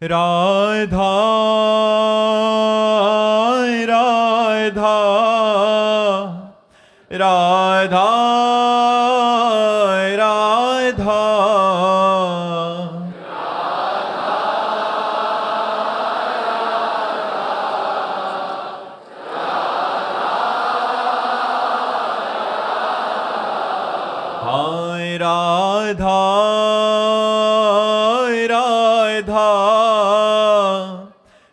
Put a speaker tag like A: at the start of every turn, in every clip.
A: राधा राधा राधा राधा हाय राधा राधा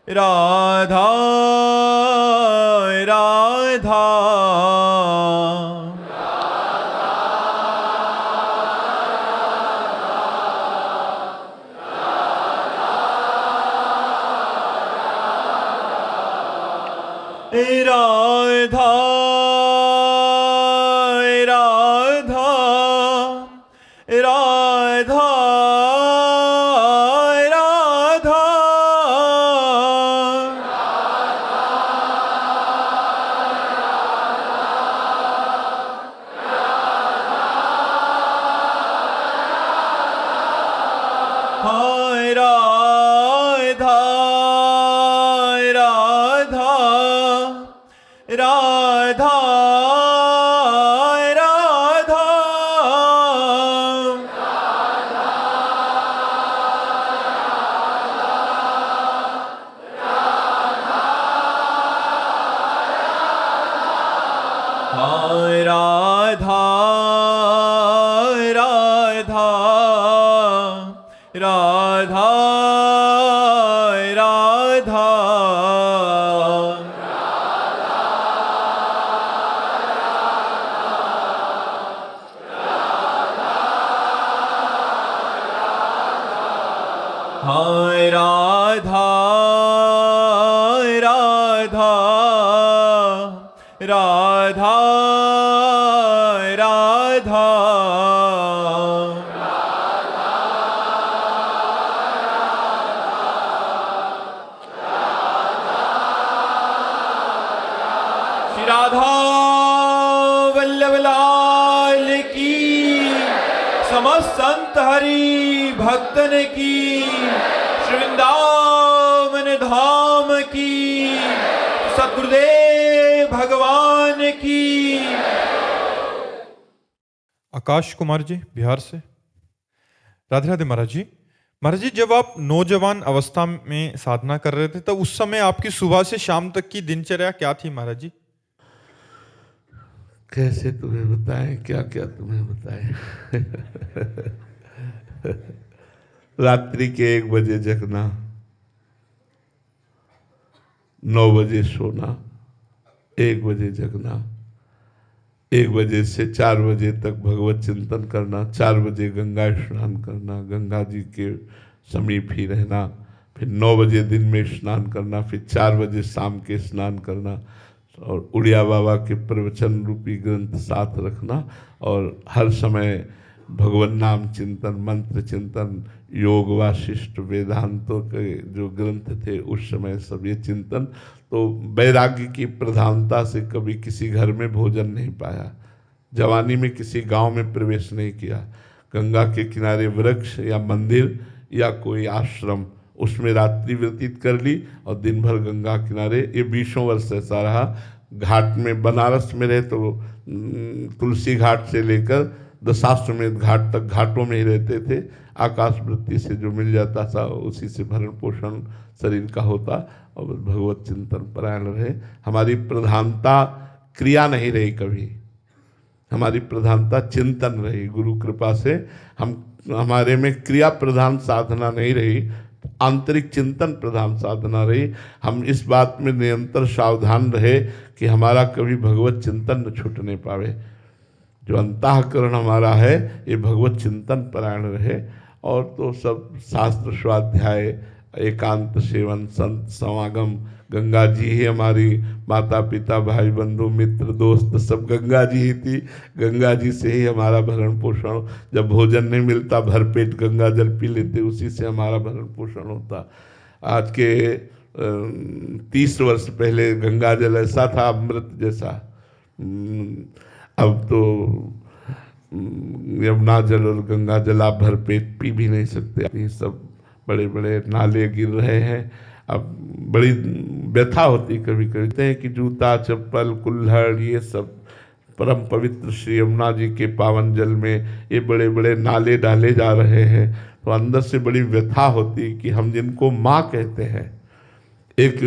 A: राधा राधा राधा राधा राधा राधा हाय राधा राधा राधा राधा हाय राधा राधा राधा राधा हाय राधा राधा राधा राधा श्री राधा वल्लभ लाल की, समस्त संत हरि भक्तन की, श्री वृंदावन धाम की, सद्गुरुदेव भगवान की।
B: आकाश कुमार जी बिहार से। राधे राधे महाराज जी। महाराज जी, जब आप नौजवान अवस्था में साधना कर रहे थे तब उस समय आपकी सुबह से शाम तक की दिनचर्या क्या थी महाराज जी?
C: कैसे तुम्हें बताएं, क्या क्या तुम्हें बताएं। रात्रि के 1 बजे जगना, 9 बजे सोना, 1 बजे जगना, 1 बजे से 4 बजे तक भगवत चिंतन करना, 4 बजे गंगा स्नान करना, गंगा जी के समीप ही रहना, फिर 9 बजे दिन में स्नान करना, फिर 4 बजे शाम के स्नान करना, और उड़िया बाबा के प्रवचन रूपी ग्रंथ साथ रखना, और हर समय भगवान नाम चिंतन, मंत्र चिंतन, योग वाशिष्ठ वेदांतों के जो ग्रंथ थे उस समय सब ये चिंतन। तो वैराग्य की प्रधानता से कभी किसी घर में भोजन नहीं पाया, जवानी में किसी गांव में प्रवेश नहीं किया, गंगा के किनारे वृक्ष या मंदिर या कोई आश्रम, उसमें रात्रि व्यतीत कर ली और दिन भर गंगा किनारे। ये 20 वर्ष ऐसा रहा। घाट में बनारस में रहे तो तुलसी घाट से लेकर दशाश्वमेध घाट तक घाटों में ही रहते थे। आकाश वृत्ति से जो मिल जाता था उसी से भरण पोषण शरीर का होता, और भगवत चिंतन परायण रहे। हमारी प्रधानता क्रिया नहीं रही कभी, हमारी प्रधानता चिंतन रही। गुरु कृपा से हमारे में क्रिया प्रधान साधना नहीं रही, आंतरिक चिंतन प्रधान साधना रही। हम इस बात में निरंतर सावधान रहे कि हमारा कभी भगवत चिंतन न छूटने पावे। जो अंतःकरण हमारा है ये भगवत चिंतन परायण रहे। और तो सब शास्त्र स्वाध्याय, एकांत सेवन, संत समागम, गंगा जी ही हमारी माता पिता भाई बंधु मित्र दोस्त सब गंगा जी ही थी। गंगा जी से ही हमारा भरण पोषण, जब भोजन नहीं मिलता भरपेट गंगा जल पी लेते, उसी से हमारा भरण पोषण होता। आज के 30 वर्ष पहले गंगा जल ऐसा था अमृत जैसा, अब तो यमुना जल और गंगा जल आप भरपेट पी भी नहीं सकते। ये सब बड़े बड़े नाले गिर रहे हैं। अब बड़ी व्यथा होती कभी कभी कहते हैं कि जूता चप्पल कुल्हड़ ये सब परम पवित्र श्री यमुना जी के पावन जल में ये बड़े बड़े नाले डाले जा रहे हैं, तो अंदर से बड़ी व्यथा होती कि हम जिनको माँ कहते हैं। एक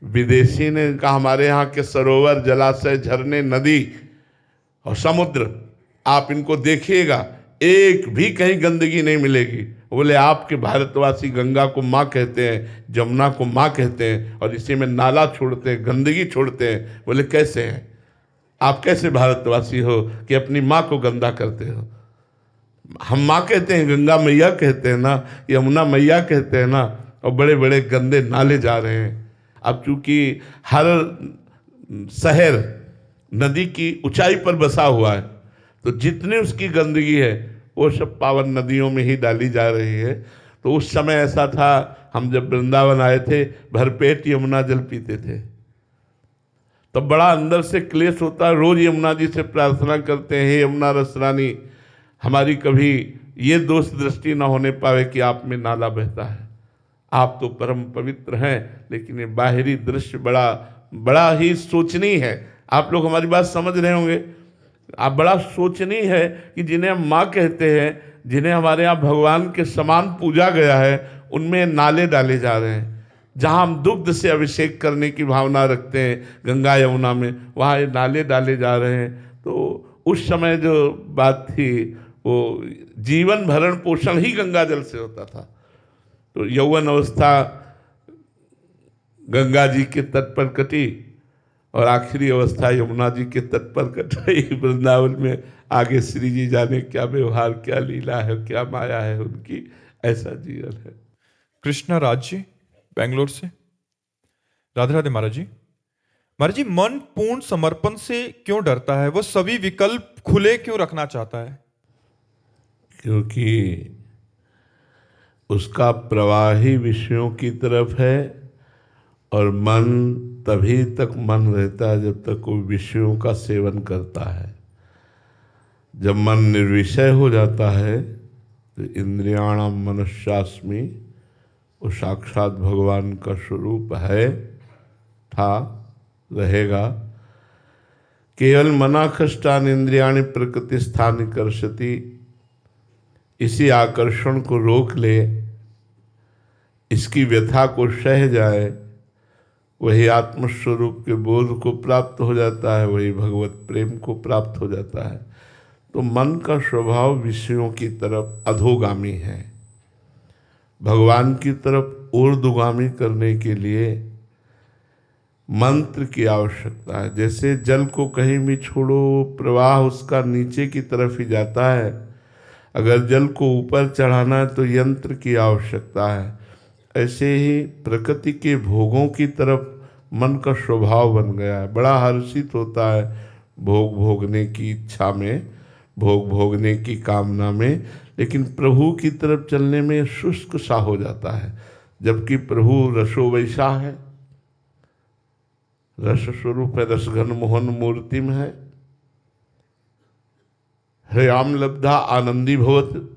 C: विदेशी ने कहा हमारे यहाँ के सरोवर जलाशय झरने नदी और समुद्र आप इनको देखिएगा, एक भी कहीं गंदगी नहीं मिलेगी। बोले आपके भारतवासी गंगा को माँ कहते हैं, जमुना को माँ कहते हैं और इसी में नाला छोड़ते हैं, गंदगी छोड़ते हैं। बोले कैसे हैं आप, कैसे भारतवासी हो कि अपनी माँ को गंदा करते हो? हम माँ कहते हैं, गंगा मैया कहते हैं ना, यमुना मैया कहते हैं ना, और बड़े बड़े गंदे नाले जा रहे हैं। अब चूंकि हर शहर नदी की ऊंचाई पर बसा हुआ है, तो जितनी उसकी गंदगी है वो सब पावन नदियों में ही डाली जा रही है। तो उस समय ऐसा था, हम जब वृंदावन आए थे भरपेट यमुना जल पीते थे, तो बड़ा अंदर से क्लेश होता है। रोज यमुना जी से प्रार्थना करते हैं, हे यमुना रसरानी, हमारी कभी ये दोष दृष्टि न होने पावे कि आप में नाला बहता है। आप तो परम पवित्र हैं, लेकिन ये बाहरी दृश्य बड़ा ही सोचनीय है। आप लोग हमारी बात समझ रहे होंगे। आप बड़ा सोचनीय है कि जिन्हें हम माँ कहते हैं, जिन्हें हमारे यहाँ भगवान के समान पूजा गया है, उनमें नाले डाले जा रहे हैं। जहाँ हम दुग्ध से अभिषेक करने की भावना रखते हैं गंगा यमुना में, वहाँ ये नाले डाले जा रहे हैं। तो उस समय जो बात थी वो जीवन भरण पोषण ही गंगा जल से होता था। तो यौवन अवस्था गंगा जी के तट पर कटी और आखिरी अवस्था यमुना जी के तट पर कटाई। वृंदावन में आगे श्री जी जाने क्या व्यवहार, क्या लीला है, क्या माया है उनकी, ऐसा जीवन है।
B: कृष्णा राज जी बेंगलोर से। राधे राधे महाराज जी। महाराज जी, मन पूर्ण समर्पण से क्यों डरता है? वह सभी विकल्प खुले क्यों रखना चाहता है?
C: क्योंकि उसका प्रवाह ही विषयों की तरफ है, और मन तभी तक मन रहता है जब तक वो विषयों का सेवन करता है। जब मन निर्विषय हो जाता है तो इंद्रियाणाम मनस्यास्मि, वो साक्षात भगवान का स्वरूप है, था, रहेगा। केवल मनाखष्टान इंद्रियाणि प्रकृति स्थान कर्षति, इसी आकर्षण को रोक ले, इसकी व्यथा को सह जाए, वही आत्मस्वरूप के बोध को प्राप्त हो जाता है, वही भगवत प्रेम को प्राप्त हो जाता है। तो मन का स्वभाव विषयों की तरफ अधोगामी है। भगवान की तरफ ऊर्ध्वगामी करने के लिए मंत्र की आवश्यकता है। जैसे जल को कहीं भी छोड़ो, प्रवाह उसका नीचे की तरफ ही जाता है। अगर जल को ऊपर चढ़ाना है तो यंत्र की आवश्यकता है। ऐसे ही प्रकृति के भोगों की तरफ मन का स्वभाव बन गया है। बड़ा हर्षित होता है भोग भोगने की इच्छा में, भोग भोगने की कामना में, लेकिन प्रभु की तरफ चलने में शुष्क सा हो जाता है। जबकि प्रभु रसो वैसा है, रस स्वरूप है, रसघन मोहन मूर्ति में है। हयाम लब्धा आनंदी भवत,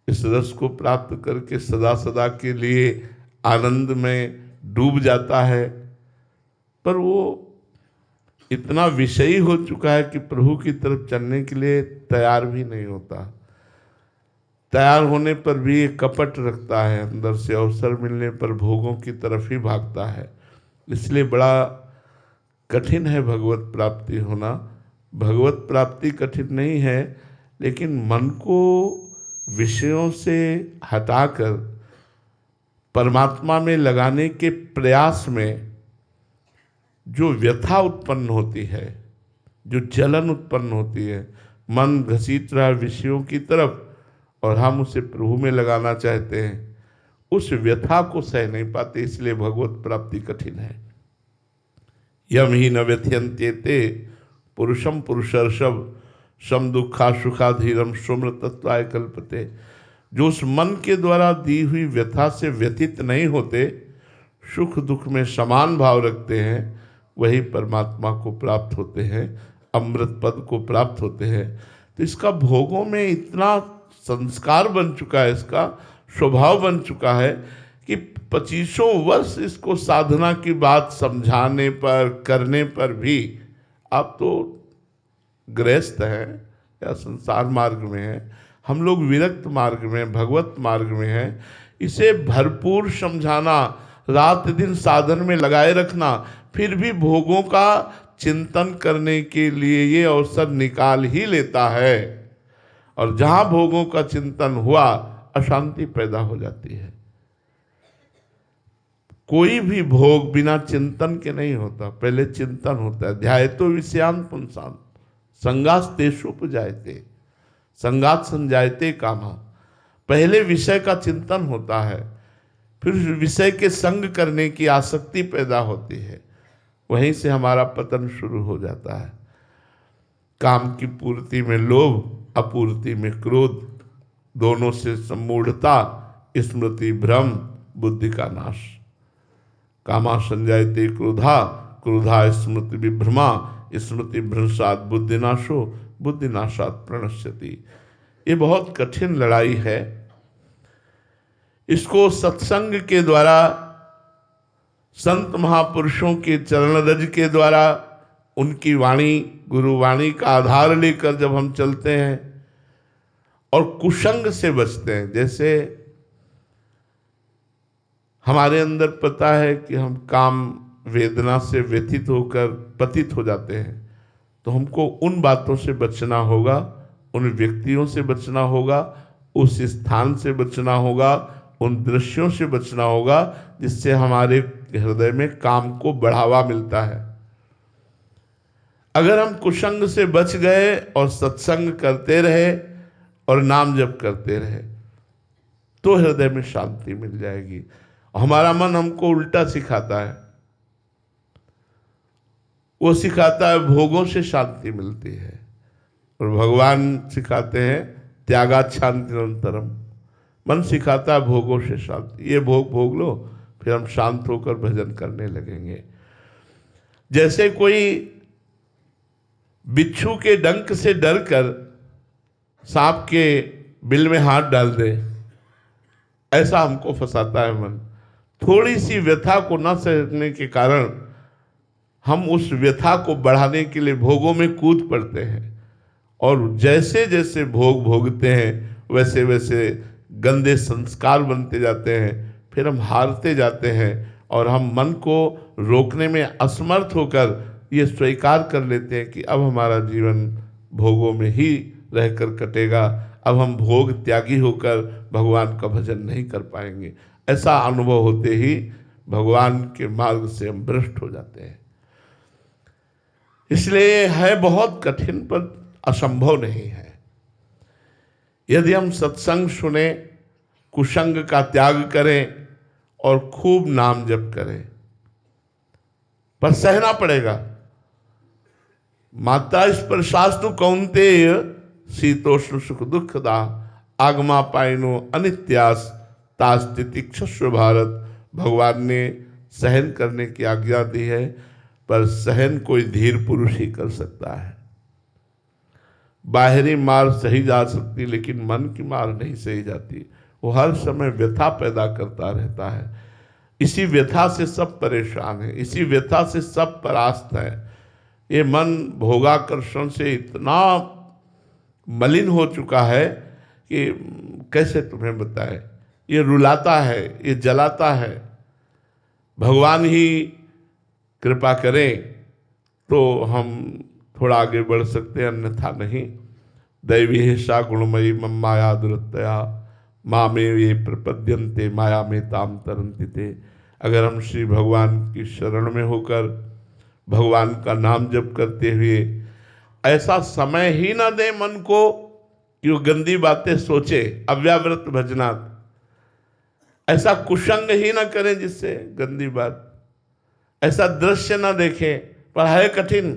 C: इस रस को प्राप्त करके सदा सदा के लिए आनंद में डूब जाता है। पर वो इतना विषयी हो चुका है कि प्रभु की तरफ चलने के लिए तैयार भी नहीं होता। तैयार होने पर भी एक कपट रखता है, अंदर से अवसर मिलने पर भोगों की तरफ ही भागता है। इसलिए बड़ा कठिन है भगवत प्राप्ति होना। भगवत प्राप्ति कठिन नहीं है, लेकिन मन को विषयों से हटाकर परमात्मा में लगाने के प्रयास में जो व्यथा उत्पन्न होती है, जो जलन उत्पन्न होती है, मन घसीट रहा है विषयों की तरफ और हम उसे प्रभु में लगाना चाहते हैं, उस व्यथा को सह नहीं पाते। इसलिए भगवत प्राप्ति कठिन है। यम ही न व्यथयन्त्येते पुरुषम पुरुषर्षभ सम दुखा सुखाधीरम सुम्र तत्वाय कल्पते। जो उस मन के द्वारा दी हुई व्यथा से व्यथित नहीं होते, सुख दुख में समान भाव रखते हैं, वही परमात्मा को प्राप्त होते हैं, अमृत पद को प्राप्त होते हैं। तो इसका भोगों में इतना संस्कार बन चुका है, इसका स्वभाव बन चुका है कि 25 वर्ष इसको साधना की बात समझाने पर, करने पर भी आप तो गृहस्थ हैं या संसार मार्ग में हैं, हम लोग विरक्त मार्ग में, भगवत मार्ग में हैं। इसे भरपूर समझाना, रात दिन साधन में लगाए रखना, फिर भी भोगों का चिंतन करने के लिए ये अवसर निकाल ही लेता है। और जहां भोगों का चिंतन हुआ, अशांति पैदा हो जाती है। कोई भी भोग बिना चिंतन के नहीं होता, पहले चिंतन होता है। ध्यायतो विषयान पुंसान संगास्तेषुपजायते, संगात संजायते कामा। पहले विषय का चिंतन होता है, फिर विषय के संग करने की आसक्ति पैदा होती है, वहीं से हमारा पतन शुरू हो जाता है। काम की पूर्ति में लोभ, अपूर्ति में क्रोध, दोनों से सम्मूढ़ता, स्मृति भ्रम, बुद्धि का नाश। कामा संजायते क्रोधा, क्रोधा स्मृति विभ्रमा, स्मृति भ्रंशात बुद्धिनाशो, बुद्धिनाशात प्रणश्यति। ये बहुत कठिन लड़ाई है। इसको सत्संग के द्वारा, संत महापुरुषों के चरण रज के द्वारा, उनकी वाणी, गुरुवाणी का आधार लेकर जब हम चलते हैं और कुसंग से बचते हैं, जैसे हमारे अंदर पता है कि हम काम वेदना से व्यथित होकर पतित हो जाते हैं, तो हमको उन बातों से बचना होगा, उन व्यक्तियों से बचना होगा, उस स्थान से बचना होगा, उन दृश्यों से बचना होगा जिससे हमारे हृदय में काम को बढ़ावा मिलता है। अगर हम कुसंग से बच गए और सत्संग करते रहे और नाम जप करते रहे तो हृदय में शांति मिल जाएगी। हमारा मन हमको उल्टा सिखाता है, वो सिखाता है भोगों से शांति मिलती है, और भगवान सिखाते हैं त्यागात शांतिरंतरम। मन सिखाता है भोगों से शांति, ये भोग भोग लो, फिर हम शांत होकर भजन करने लगेंगे। जैसे कोई बिच्छू के डंक से डरकर सांप के बिल में हाथ डाल दे, ऐसा हमको फंसाता है मन। थोड़ी सी व्यथा को न सहने के कारण हम उस व्यथा को बढ़ाने के लिए भोगों में कूद पड़ते हैं, और जैसे जैसे भोग भोगते हैं वैसे वैसे गंदे संस्कार बनते जाते हैं, फिर हम हारते जाते हैं और हम मन को रोकने में असमर्थ होकर ये स्वीकार कर लेते हैं कि अब हमारा जीवन भोगों में ही रहकर कटेगा, अब हम भोग त्यागी होकर भगवान का भजन नहीं कर पाएंगे। ऐसा अनुभव होते ही भगवान के मार्ग से हम भ्रष्ट हो जाते हैं। इसलिए है बहुत कठिन, पर असंभव नहीं है। यदि हम सत्संग सुने, कुसंग का त्याग करें और खूब नाम जप करें, पर सहना पड़ेगा। माता स्पर्शास्तु कौन्तेय शीतोष्ण सुख दुखदा, आगमा पाइनो अनित्यास तास्तितिक्षस्व भारत। भगवान ने सहन करने की आज्ञा दी है, पर सहन कोई धीर पुरुष ही कर सकता है। बाहरी मार सही जा सकती, लेकिन मन की मार नहीं सही जाती। वो हर समय व्यथा पैदा करता रहता है। इसी व्यथा से सब परेशान है, इसी व्यथा से सब परास्त है। ये मन भोगाकर्षण से इतना मलिन हो चुका है कि कैसे तुम्हें बताए। ये रुलाता है, ये जलाता है। भगवान ही कृपा करें तो हम थोड़ा आगे बढ़ सकते हैं, अन्यथा नहीं। दैवी हिस्सा गुणमयी मम माया दुरतया माँ में ये प्रपद्यंते माया में ताम तरंति ते। अगर हम श्री भगवान की शरण में होकर भगवान का नाम जप करते हुए ऐसा समय ही ना दे मन को कि वो गंदी बातें सोचे, अव्याव्रत भजनात्, ऐसा कुसंग ही ना करें जिससे गंदी बात, ऐसा दृश्य ना देखें। पर है कठिन।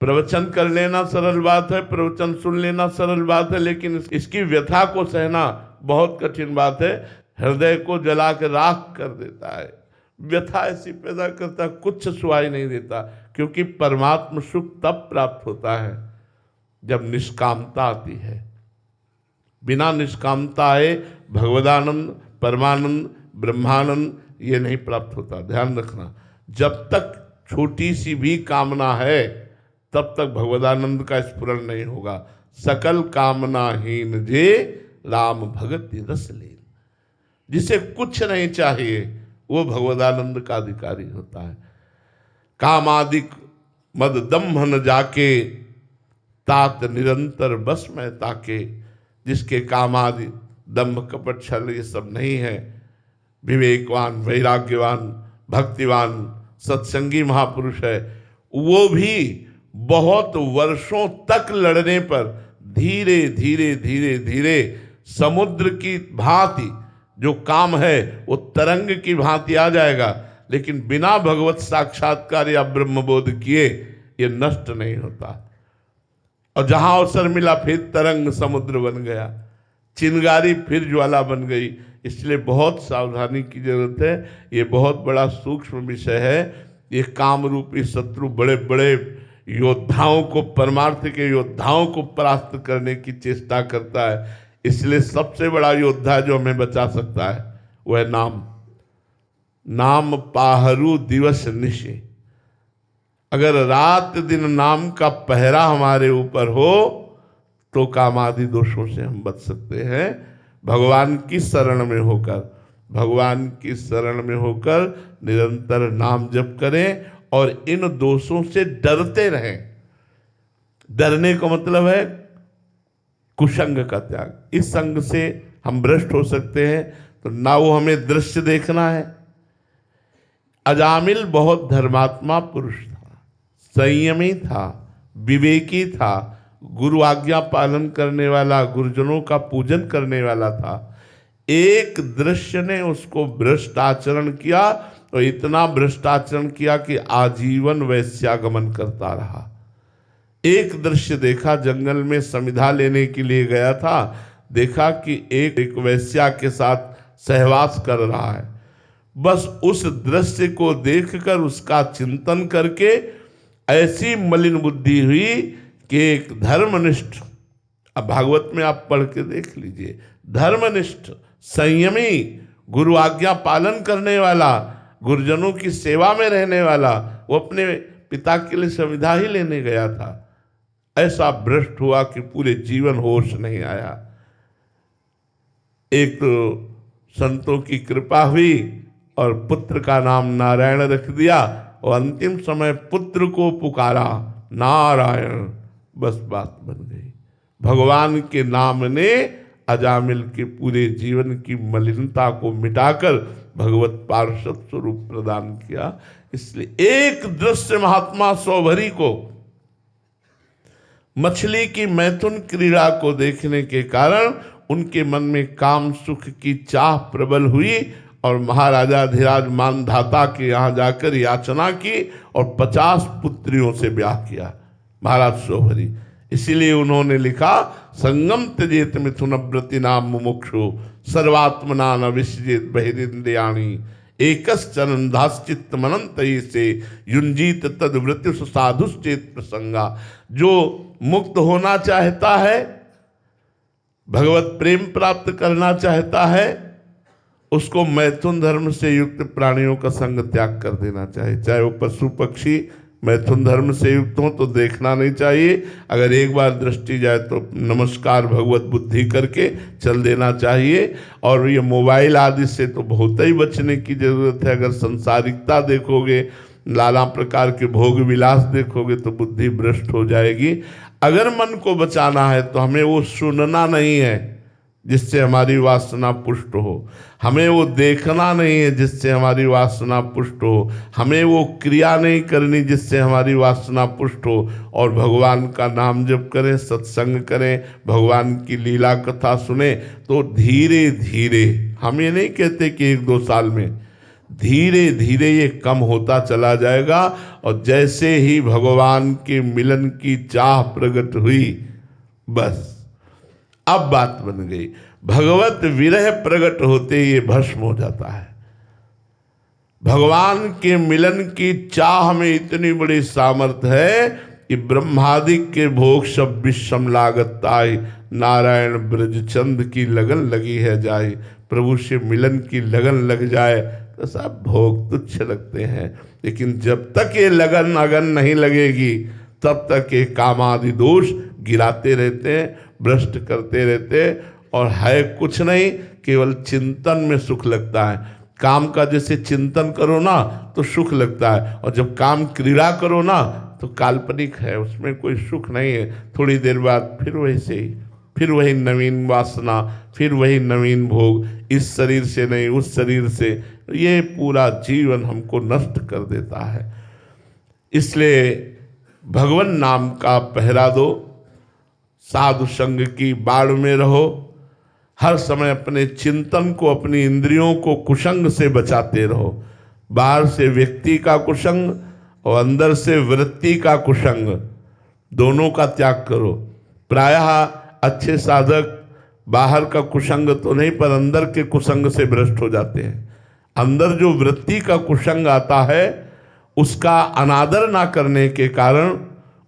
C: प्रवचन कर लेना सरल बात है, प्रवचन सुन लेना सरल बात है, लेकिन इसकी व्यथा को सहना बहुत कठिन बात है। हृदय को जला के राख कर देता है, व्यथा ऐसी पैदा करता है, कुछ सुहाई नहीं देता। क्योंकि परमात्म सुख तब प्राप्त होता है जब निष्कामता आती है। बिना निष्कामता आए भगवदानंद, परमानंद, ब्रह्मानंद ये नहीं प्राप्त होता। ध्यान रखना, जब तक छोटी सी भी कामना है तब तक भगवदानंद का स्फुरण नहीं होगा। सकल कामनाहीन जे राम भगत रस लीन, जिसे कुछ नहीं चाहिए वो भगवदानंद का अधिकारी होता है। कामादिक मद दम्भ न जाके, तात निरंतर बस में ताके। जिसके कामादि दम्भ कपट छल ये सब नहीं है, विवेकवान, वैराग्यवान, भक्तिवान, सत्संगी महापुरुष है, वो भी बहुत वर्षों तक लड़ने पर धीरे धीरे धीरे धीरे समुद्र की भांति जो काम है वो तरंग की भांति आ जाएगा, लेकिन बिना भगवत साक्षात्कार या ब्रह्मबोध किए ये नष्ट नहीं होता। और जहां अवसर मिला फिर तरंग समुद्र बन गया, चिंगारी फिर ज्वाला बन गई। इसलिए बहुत सावधानी की जरूरत है। ये बहुत बड़ा सूक्ष्म विषय है। ये काम रूपी शत्रु बड़े बड़े योद्धाओं को, परमार्थ के योद्धाओं को परास्त करने की चेष्टा करता है। इसलिए सबसे बड़ा योद्धा जो हमें बचा सकता है वह है नाम। नाम पाहरू दिवस निशे। अगर रात दिन नाम का पहरा हमारे ऊपर हो तो कामादि दोषों से हम बच सकते हैं। भगवान की शरण में होकर, भगवान की शरण में होकर निरंतर नाम जप करें और इन दोषों से डरते रहें। डरने का मतलब है कुसंग का त्याग। इस संग से हम भ्रष्ट हो सकते हैं। तो ना वो हमें दृश्य देखना है। अजामिल बहुत धर्मात्मा पुरुष था, संयमी था, विवेकी था, गुरु आज्ञा पालन करने वाला, गुरुजनों का पूजन करने वाला था। एक दृश्य ने उसको भ्रष्ट आचरण किया और इतना भ्रष्ट आचरण किया कि आजीवन वैश्यागमन करता रहा। एक दृश्य देखा, जंगल में समिधा लेने के लिए गया था, देखा कि एक वैश्या के साथ सहवास कर रहा है। बस उस दृश्य को देखकर उसका चिंतन करके ऐसी मलिन बुद्धि हुई कि एक धर्मनिष्ठ, अब भागवत में आप पढ़ के देख लीजिए, धर्मनिष्ठ, संयमी, गुरु आज्ञा पालन करने वाला, गुरुजनों की सेवा में रहने वाला, वो अपने पिता के लिए संविधा ही लेने गया था। ऐसा भ्रष्ट हुआ कि पूरे जीवन होश नहीं आया। एक तो संतों की कृपा हुई और पुत्र का नाम नारायण रख दिया और अंतिम समय पुत्र को पुकारा नारायण, बस बात बन गई। भगवान के नाम ने अजामिल के पूरे जीवन की मलिनता को मिटाकर भगवत पार्षद स्वरूप प्रदान किया। इसलिए एक दृश्य महात्मा सौभरी को, मछली की मैथुन क्रीड़ा को देखने के कारण उनके मन में काम सुख की चाह प्रबल हुई और महाराजा धीराज मानधाता के यहाँ जाकर याचना की और 50 पुत्रियों से ब्याह किया महाराज सौभरी। इसीलिए उन्होंने लिखा, संगम त्यजेत मिथुन व्रति नाम मुमुक्षु सर्वात्मना न विसृजेत बहिरिंद्रियाणि एकश्चरण दाश्चित्त मनंत से युंजीत तद वृत्ति साधुश्चेत प्रसंगा। जो मुक्त होना चाहता है, भगवत प्रेम प्राप्त करना चाहता है, उसको मैथुन धर्म से युक्त प्राणियों का संग त्याग कर देना चाहिए। चाहे वो पशु पक्षी मैथुन धर्म से युक्त हो तो देखना नहीं चाहिए। अगर एक बार दृष्टि जाए तो नमस्कार भगवत बुद्धि करके चल देना चाहिए। और ये मोबाइल आदि से तो बहुत ही बचने की जरूरत है। अगर संसारिकता देखोगे, नाना प्रकार के भोग विलास देखोगे तो बुद्धि भ्रष्ट हो जाएगी। अगर मन को बचाना है तो हमें वो सुनना नहीं है जिससे हमारी वासना पुष्ट हो, हमें वो देखना नहीं है जिससे हमारी वासना पुष्ट हो, हमें वो क्रिया नहीं करनी जिससे हमारी वासना पुष्ट हो। और भगवान का नाम जप करें, सत्संग करें, भगवान की लीला कथा सुने तो धीरे धीरे, हम ये नहीं कहते कि 1-2 साल में, धीरे धीरे ये कम होता चला जाएगा। और जैसे ही भगवान के मिलन की चाह प्रकट हुई, बस अब बात बन गई। भगवत विरह प्रकट होते ये भस्म हो जाता है। भगवान के मिलन की चाह में इतनी बड़ी सामर्थ्य है कि ब्रह्मादिक के भोग सब विषम लागत ताई, नारायण ब्रजचंद की लगन लगी है जाए, प्रभु से मिलन की लगन लग जाए तो सब भोग तुच्छ लगते हैं। लेकिन जब तक ये लगन अगन नहीं लगेगी तब तक ये कामादि दोष गिराते रहते हैं, भ्रष्ट करते रहते हैं, और है कुछ नहीं, केवल चिंतन में सुख लगता है। काम का जैसे चिंतन करो ना तो सुख लगता है, और जब काम क्रीड़ा करो ना तो काल्पनिक है, उसमें कोई सुख नहीं है। थोड़ी देर बाद फिर वैसे ही, फिर वही नवीन वासना, फिर वही नवीन भोग, इस शरीर से नहीं उस शरीर से, ये पूरा जीवन हमको नष्ट कर देता है। इसलिए भगवान नाम का पहरा दो, साधु संग की बाड़ में रहो, हर समय अपने चिंतन को, अपनी इंद्रियों को कुसंग से बचाते रहो। बाहर से व्यक्ति का कुसंग और अंदर से वृत्ति का कुसंग, दोनों का त्याग करो। प्रायः अच्छे साधक बाहर का कुसंग तो नहीं पर अंदर के कुसंग से भ्रष्ट हो जाते हैं। अंदर जो वृत्ति का कुसंग आता है उसका अनादर ना करने के कारण,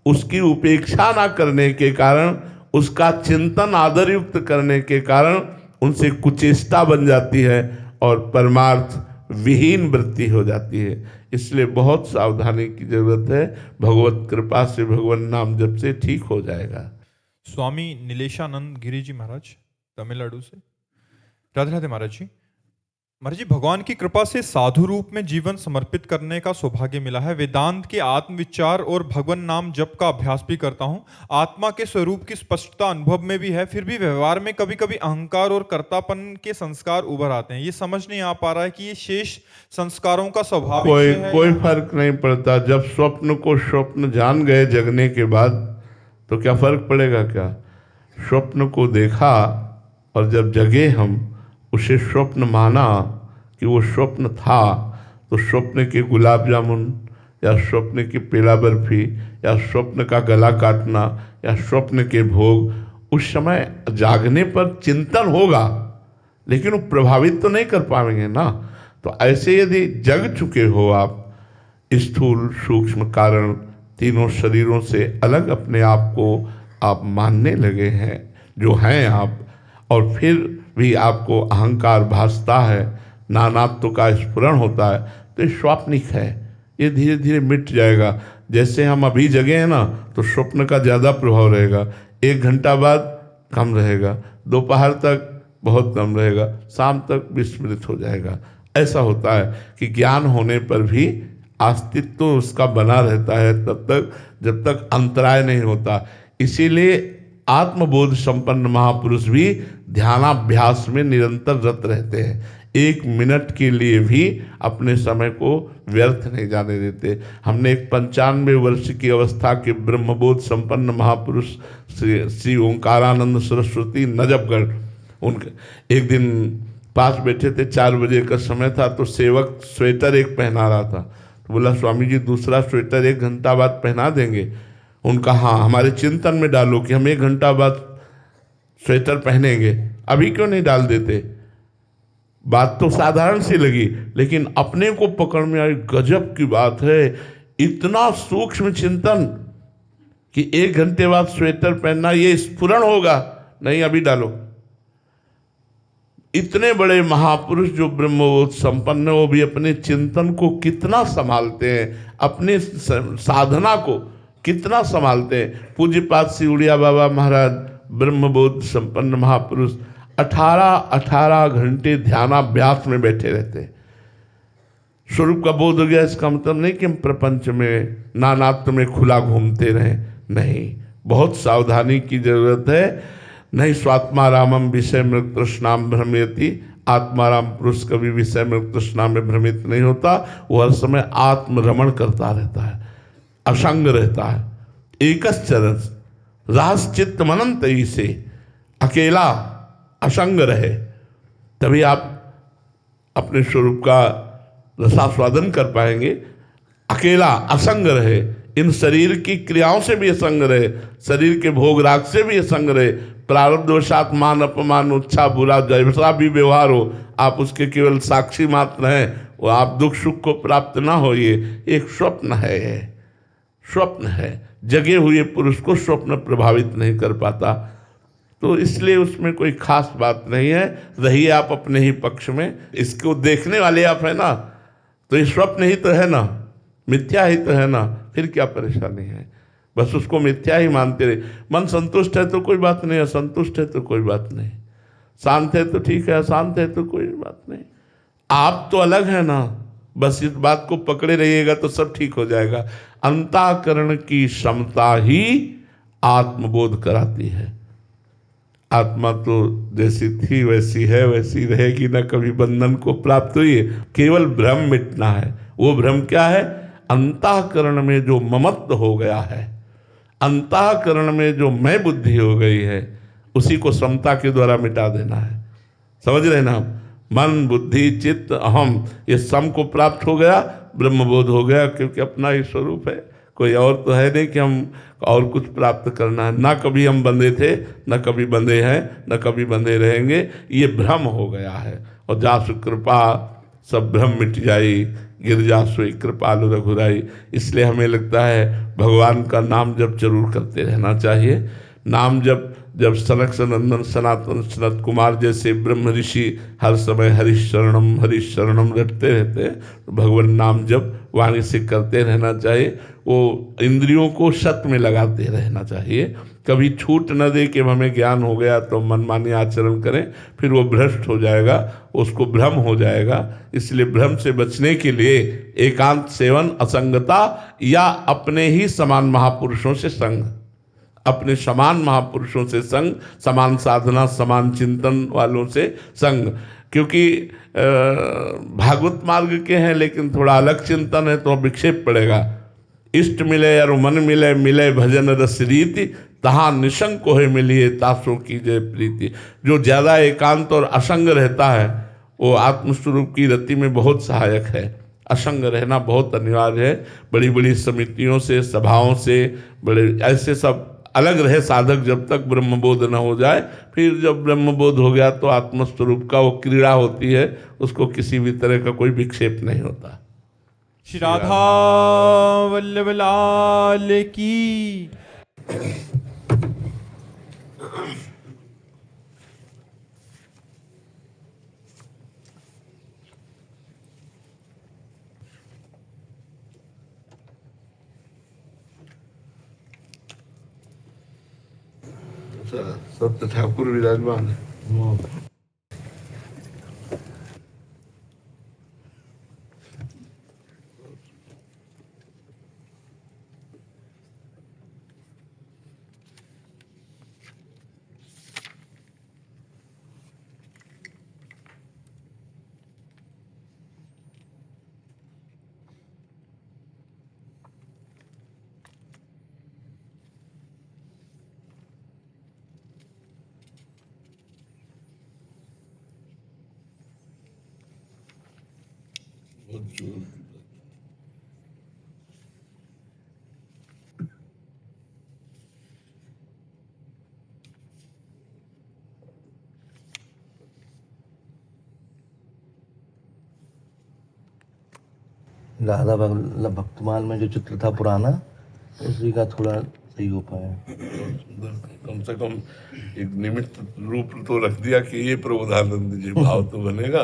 C: उसकी उपेक्षा ना करने के कारण, उसका चिंतन आदरयुक्त करने के कारण उनसे कुचेष्टा बन जाती है और परमार्थ विहीन वृत्ति हो जाती है। इसलिए बहुत सावधानी की जरूरत है। भगवत कृपा से, भगवान नाम जप से ठीक हो जाएगा।
B: स्वामी नीलेशानंद गिरी जी महाराज तमिलनाडु से। राधे राधे महाराज जी। महाराज जी, भगवान की कृपा से साधु रूप में जीवन समर्पित करने का सौभाग्य मिला है। वेदांत के आत्मविचार और भगवान नाम जप का अभ्यास भी करता हूँ। आत्मा के स्वरूप की स्पष्टता अनुभव में भी है, फिर भी व्यवहार में कभी कभी अहंकार और कर्तापन के संस्कार उभर आते हैं। ये समझ नहीं आ पा रहा है कि ये शेष संस्कारों का स्वभाव
C: कोई फर्क नहीं पड़ता। जब स्वप्न को स्वप्न जान गए जगने के बाद तो क्या फर्क पड़ेगा? क्या स्वप्न को देखा और जब जगे हम उसे स्वप्न माना कि वो स्वप्न था, तो स्वप्न के गुलाब जामुन या स्वप्न की पेला बर्फी या स्वप्न का गला काटना या स्वप्न के भोग उस समय जागने पर चिंतन होगा, लेकिन वो प्रभावित तो नहीं कर पाएंगे ना। तो ऐसे यदि जग चुके हो आप, स्थूल सूक्ष्म कारण तीनों शरीरों से अलग अपने आप को आप मानने लगे हैं जो हैं आप, और फिर भी आपको अहंकार भासता है, नानात्व का स्फुरण होता है, तो ये स्वाप्निक है। ये धीरे धीरे मिट जाएगा। जैसे हम अभी जगे हैं ना तो स्वप्न का ज़्यादा प्रभाव रहेगा, 1 घंटा बाद कम रहेगा, दोपहर तक बहुत कम रहेगा, शाम तक विस्मृत हो जाएगा। ऐसा होता है कि ज्ञान होने पर भी अस्तित्व तो उसका बना रहता है तब तक जब तक अंतराय नहीं होता। इसीलिए आत्मबोध संपन्न महापुरुष भी ध्यानाभ्यास में निरंतर रत रहते हैं। 1 मिनट के लिए भी अपने समय को व्यर्थ नहीं जाने देते। हमने एक 95 वर्ष की अवस्था के ब्रह्मबोध संपन्न महापुरुष श्री ओंकारानंद सरस्वती नजफगढ़, उनके एक दिन पास बैठे थे, 4 बजे का समय था, तो सेवक स्वेटर एक पहना रहा था, तो बोला स्वामी जी दूसरा स्वेटर 1 घंटा बाद पहना देंगे। उनका हाँ, हमारे चिंतन में डालो कि हम 1 घंटा बाद स्वेटर पहनेंगे, अभी क्यों नहीं डाल देते? बात तो साधारण सी लगी, लेकिन अपने को पकड़ में आई। गजब की बात है, इतना सूक्ष्म चिंतन कि 1 घंटे बाद स्वेटर पहनना ये स्फुरण होगा, नहीं अभी डालो। इतने बड़े महापुरुष जो ब्रह्मबोध संपन्न, वो भी अपने चिंतन को कितना संभालते हैं, अपने साधना को कितना संभालते हैं। पूज्यपाद श्री उड़िया बाबा महाराज ब्रह्मबोध संपन्न महापुरुष 18 घंटे ध्यानाभ्यास में बैठे रहते हैं। स्वरूप का बोध हो गया, इसका मतलब नहीं कि हम प्रपंच में नानात्व में खुला घूमते रहें, नहीं, बहुत सावधानी की जरूरत है। नहीं स्वात्मा रामम विषय मृग तृष्णाम भ्रमयति, आत्माराम पुरुष कभी विषय मृग तृष्णा में भ्रमित नहीं होता, वो हर समय आत्मरमण करता रहता है, असंग रहता है। एकश्चरण रास चित्त मनंत से अकेला असंग रहे, तभी आप अपने स्वरूप का रसास्वादन कर पाएंगे। अकेला असंग रहे, इन शरीर की क्रियाओं से भी असंग रहे, शरीर के भोग राग से भी असंग रहे, प्रारब्धवशात मान अपमान उच्छा बुरा जैसा भी व्यवहार हो, आप उसके केवल साक्षी मात्र हैं, वो आप दुख सुख को प्राप्त ना हो। ये एक स्वप्न है, स्वप्न है, जगे हुए पुरुष को स्वप्न प्रभावित नहीं कर पाता। तो इसलिए उसमें कोई खास बात नहीं है। रहिए आप अपने ही पक्ष में, इसको देखने वाले आप है ना, तो ये स्वप्न ही तो है ना, मिथ्या ही तो है ना, फिर क्या परेशानी है। बस उसको मिथ्या ही मानते रहे। मन संतुष्ट है तो कोई बात नहीं, असंतुष्ट है तो कोई बात नहीं, शांत है तो ठीक है, अशांत है तो कोई बात नहीं। आप तो अलग है ना, बस इस बात को पकड़े रहिएगा तो सब ठीक हो जाएगा। अंतःकरण की क्षमता ही आत्मबोध कराती है। आत्मा तो जैसी थी वैसी है, वैसी रहेगी, न कभी बंधन को प्राप्त हुई है, केवल भ्रम मिटना है। वो भ्रम क्या है? अंतःकरण में जो ममत्व हो गया है, अंतःकरण में जो मैं बुद्धि हो गई है, उसी को समता के द्वारा मिटा देना है। समझ रहे ना आप? मन बुद्धि चित्त अहम, ये सम को प्राप्त हो गया, ब्रह्मबोध हो गया, क्योंकि अपना ही स्वरूप है, कोई और तो है नहीं कि हम और कुछ प्राप्त करना है। ना कभी हम बंधे थे, न कभी बंधे हैं, न कभी बंधे रहेंगे। ये भ्रम हो गया है। और जासु कृपा सब भ्रम मिट जाई, गिर जासु कृपालु रघुराई। इसलिए हमें लगता है भगवान का नाम जप जरूर करते रहना चाहिए। नाम जब सनक सनंदन सनातन सनत कुमार जैसे ब्रह्म ऋषि हर समय हरिशरणम रटते रहते हैं, तो भगवान नाम जब वाणी से करते रहना चाहिए। वो इंद्रियों को शत में लगाते रहना चाहिए। कभी छूट न दे कि हमें ज्ञान हो गया तो मनमानी आचरण करें, फिर वो भ्रष्ट हो जाएगा, उसको भ्रम हो जाएगा। इसलिए भ्रम से बचने के लिए एकांत सेवन, असंगता या अपने ही समान महापुरुषों से संग, अपने समान महापुरुषों से संग, समान साधना समान चिंतन वालों से संग। क्योंकि भागवत मार्ग के हैं लेकिन थोड़ा अलग चिंतन है तो विक्षेप पड़ेगा। इष्ट मिले और मन मिले, मिले भजन रस रीति, तहाँ निशंक होए मिलिए तासों की जय प्रीति। जो ज़्यादा एकांत और असंग रहता है वो आत्मस्वरूप की रति में बहुत सहायक है। असंग रहना बहुत अनिवार्य है। बड़ी बड़ी समितियों से, सभाओं से, बड़े ऐसे सब अलग रहे साधक जब तक ब्रह्मबोध न हो जाए। फिर जब ब्रह्मबोध हो गया तो आत्मस्वरूप का वो क्रीड़ा होती है, उसको किसी भी तरह का कोई विक्षेप नहीं होता।
A: श्री राधा वल्लभ लाल की।
C: सत्य ठाकुर विराजमान है।
D: राधा भक्तमाल में जो चित्र था पुराना, उसी का थोड़ा सही हो पाया।
C: कम से कम एक निमित्त रूप तो रख दिया कि ये प्रबोधानंद जी, भाव तो बनेगा।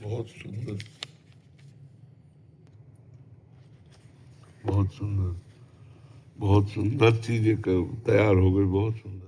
C: बहुत सुंदर, बहुत सुंदर, बहुत सुंदर चीजें तैयार हो गई, बहुत सुंदर।